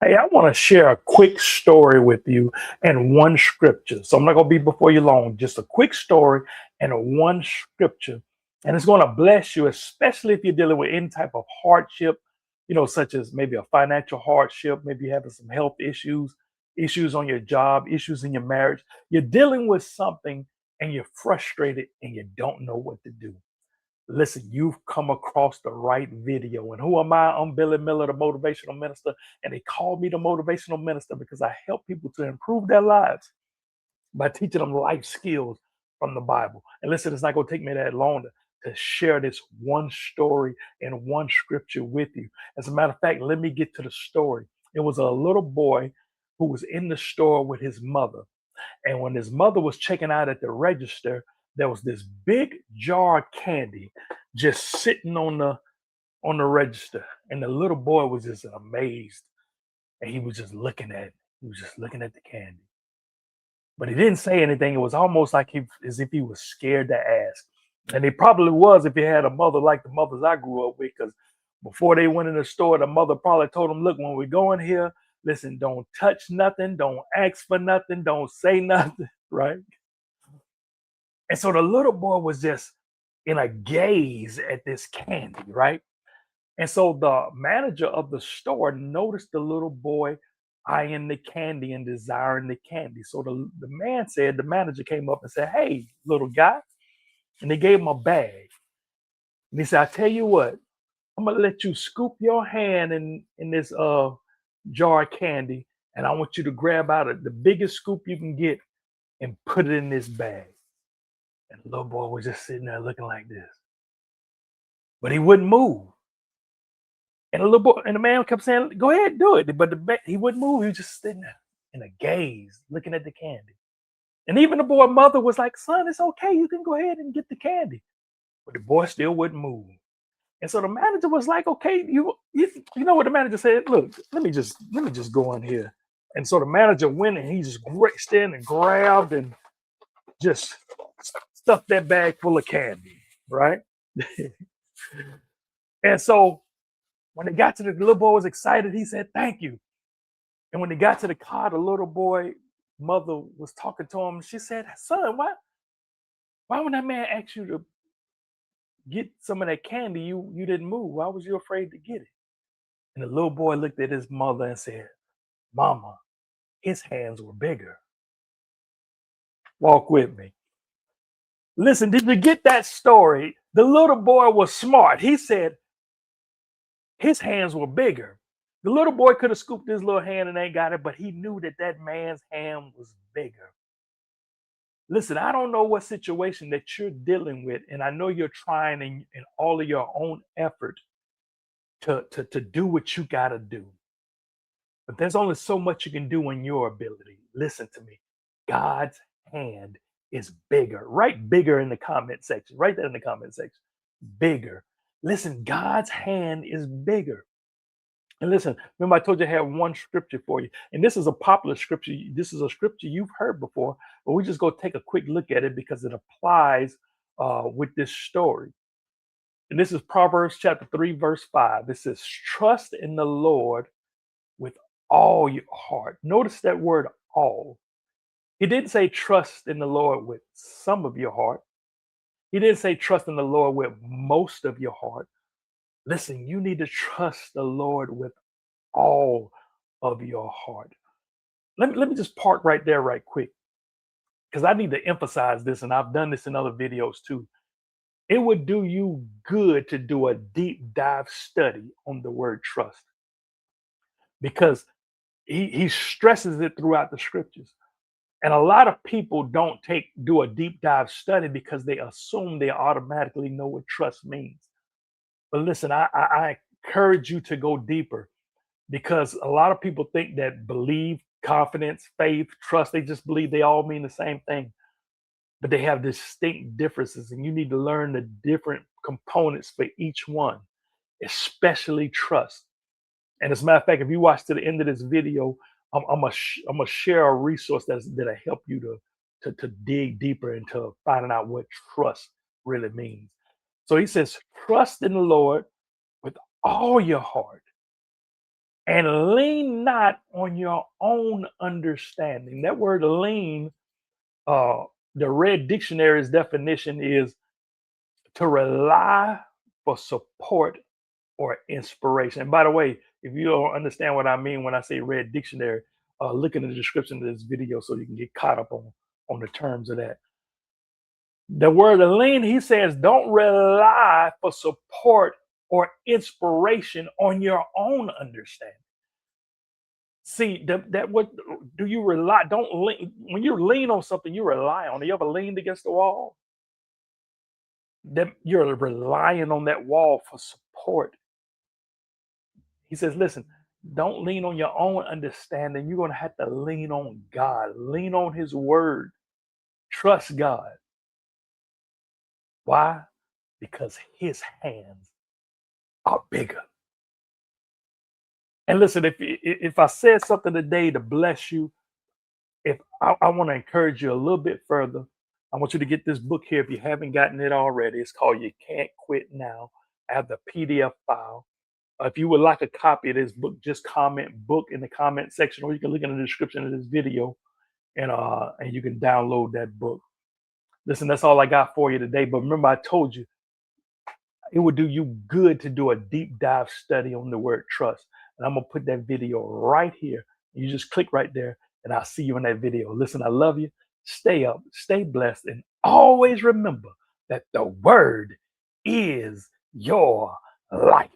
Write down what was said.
Hey, I want to share a quick story with you and one scripture. So I'm not going to be before you long, just a quick story and a one scripture. And it's going to bless you, especially if you're dealing with any type of hardship, such as maybe a financial hardship, maybe you're having some health issues, issues on your job, issues in your marriage. You're dealing with something and you're frustrated and you don't know what to do. Listen, you've come across the right video. And who am I? I'm Billy Miller, the motivational minister. And they call me the motivational minister because I help people to improve their lives by teaching them life skills from the Bible. And listen, it's not going to take me that long to share this one story and one scripture with you. As a matter of fact, let me get to the story. It was a little boy who was in the store with his mother. And when his mother was checking out at the register, there was this big jar of candy just sitting on the register. And the little boy was just amazed. And he was just looking at it. He was just looking at the candy. But he didn't say anything. It was almost like as if he was scared to ask. And he probably was if he had a mother like the mothers I grew up with, because before they went in the store, the mother probably told him, look, when we go in here, listen, don't touch nothing, don't ask for nothing, don't say nothing, right? And so the little boy was just in a gaze at this candy, right? And so the manager of the store noticed the little boy eyeing the candy and desiring the candy. So the manager came up and said, hey, little guy. And they gave him a bag. And he said, I tell you what, I'm gonna let you scoop your hand in this jar of candy, and I want you to grab out the biggest scoop you can get and put it in this bag. And the little boy was just sitting there looking like this, but he wouldn't move. And the little boy and the man kept saying, "Go ahead, do it." But he wouldn't move. He was just sitting there in a gaze, looking at the candy. And even the boy's mother was like, "Son, it's okay. You can go ahead and get the candy." But the boy still wouldn't move. And so the manager was like, "Okay, you know what the manager said? Look, let me just go in here." And so the manager went and he just stand and grabbed and just stuffed that bag full of candy, right? And so when they got to the little boy was excited, he said, "Thank you." And when they got to the car, the little boy mother was talking to him. She said, "Son, why when that man asked you to get some of that candy, you didn't move? Why was you afraid to get it?" And the little boy looked at his mother and said, "Mama, his hands were bigger." Walk with me. Listen, did you get that story? The little boy was smart. He said his hands were bigger. The little boy could have scooped his little hand and ain't got it, but he knew that that man's hand was bigger. Listen, I don't know what situation that you're dealing with, and I know you're trying in all of your own effort to do what you got to do. But there's only so much you can do in your ability. Listen to me. God's hand is bigger. Write bigger in the comment section. Write that in the comment section. Bigger. Listen, God's hand is bigger. And listen, remember I told you I have one scripture for you. And this is a popular scripture. This is a scripture you've heard before, but we just go take a quick look at it because it applies with this story. And this is Proverbs chapter 3, verse 5. It says, trust in the Lord with all your heart. Notice that word all. He didn't say trust in the Lord with some of your heart. He didn't say trust in the Lord with most of your heart. Listen, you need to trust the Lord with all of your heart. Let me just park right there right quick because I need to emphasize this, and I've done this in other videos too. It would do you good to do a deep dive study on the word trust because he stresses it throughout the scriptures. And a lot of people don't do a deep dive study because they assume they automatically know what trust means. But listen, I encourage you to go deeper because a lot of people think that believe, confidence, faith, trust, they just believe they all mean the same thing. But they have distinct differences, and you need to learn the different components for each one, especially trust. And as a matter of fact, if you watch to the end of this video, I'm gonna share a resource that'll help you to dig deeper into finding out what trust really means. So he says, trust in the Lord with all your heart and lean not on your own understanding. That word lean, uh, the Red Dictionary's definition is to rely for support or inspiration. And by the way, if you don't understand what I mean when I say Red Dictionary, look in the description of this video so you can get caught up on the terms of that. The word lean, he says, don't rely for support or inspiration on your own understanding. See, that what do you rely? Don't lean when you lean on something, you rely on it. You ever leaned against the wall? That you're relying on that wall for support. He says, listen, don't lean on your own understanding. You're going to have to lean on God, lean on his word, trust God. Why? Because his hands are bigger. And listen, if I said something today to bless you, if I want to encourage you a little bit further, I want you to get this book here if you haven't gotten it already. It's called You Can't Quit Now. I have the PDF file. If you would like a copy of this book, just comment book in the comment section, or you can look in the description of this video and you can download that book. Listen, that's all I got for you today. But remember, I told you it would do you good to do a deep dive study on the word trust. And I'm going to put that video right here. You just click right there, and I'll see you in that video. Listen, I love you. Stay up, stay blessed, and always remember that the word is your life.